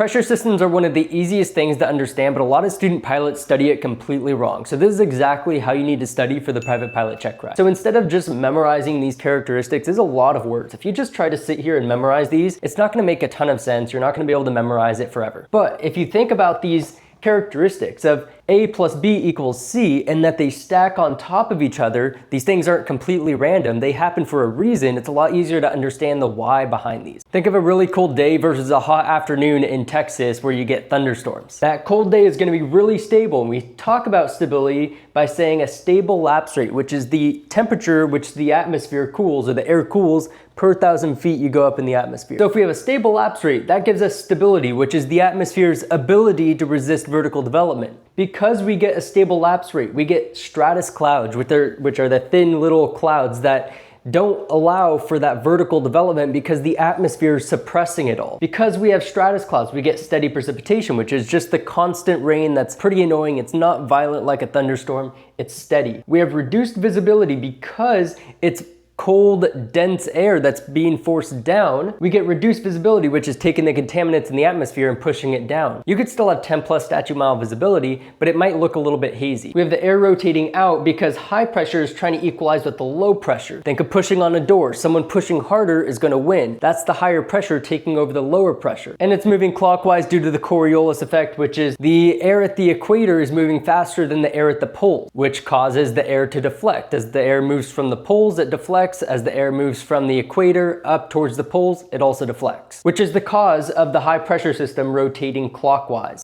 Pressure systems are one of the easiest things to understand, but a lot of student pilots study it completely wrong. So this is exactly how you need to study for the private pilot check ride. So instead of just memorizing these characteristics, there's a lot of words. If you just try to sit here and memorize these, it's not going to make a ton of sense. You're not going to be able to memorize it forever. But if you think about these characteristics of A plus B equals C and that they stack on top of each other, these things aren't completely random. They happen for a reason. It's a lot easier to understand the why behind these. Think of a really cold day versus a hot afternoon in Texas where you get thunderstorms. That cold day is going to be really stable, and we talk about stability by saying a stable lapse rate, which is the temperature which the atmosphere cools, or the air cools, per 1,000 feet you go up in the atmosphere. So if we have a stable lapse rate, that gives us stability, which is the atmosphere's ability to resist vertical development. Because we get a stable lapse rate, we get stratus clouds, which are the thin little clouds that don't allow for that vertical development because the atmosphere is suppressing it all. Because we have stratus clouds, we get steady precipitation, which is just the constant rain that's pretty annoying. It's not violent like a thunderstorm, it's steady. We have reduced visibility because it's cold, dense air that's being forced down. We get reduced visibility, which is taking the contaminants in the atmosphere and pushing it down. You could still have 10 plus statute mile visibility, but it might look a little bit hazy. We have the air rotating out because high pressure is trying to equalize with the low pressure. Think of pushing on a door. Someone pushing harder is going to win. That's the higher pressure taking over the lower pressure. And it's moving clockwise due to the Coriolis effect, which is the air at the equator is moving faster than the air at the poles, which causes the air to deflect. As the air moves from the poles, it deflects. As the air moves from the equator up towards the poles, it also deflects, which is the cause of the high pressure system rotating clockwise.